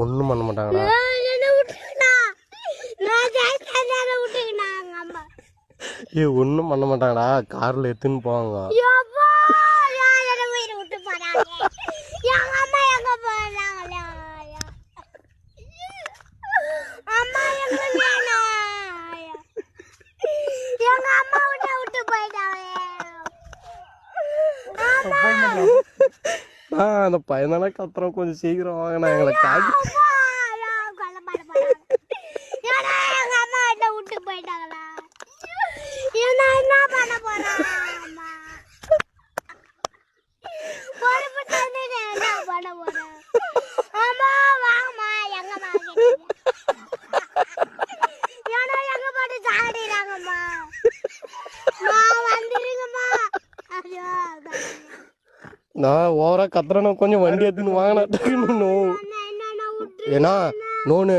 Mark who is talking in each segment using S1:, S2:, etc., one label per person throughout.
S1: ஒன்றும் பண்ண மாட்டாங்கடா. ஒன்றும் பண்ண மாட்டாங்கடா, காரில் எடுத்துன்னு போவாங்க. அந்த பையனால கத்துறோம், கொஞ்சம் சீக்கிரம் வாங்கினா எங்களை காட்டி. நான் ஓவரா கத்துறேன்னா கொஞ்சம் வண்டி எடுத்துன்னு வாங்கினா. ஏன்னா நோனு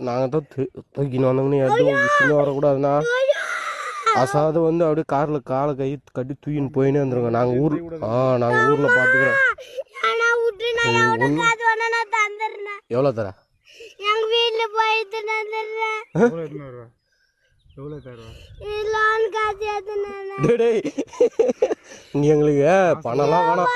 S1: நாங்கள் தான் தூக்கின்னு வந்தோம்னு எதுவும் விஷயம் வரக்கூடாதுண்ணா. அசாது வந்து அப்படியே காரில் காலை கை கட்டி தூக்கின்னு போயினே வந்துருங்க. நாங்கள் ஊரில் பார்த்துக்கிறோம். எவ்வளோ தர? எங்களுக்கு பணம்லாம் வேணாம்.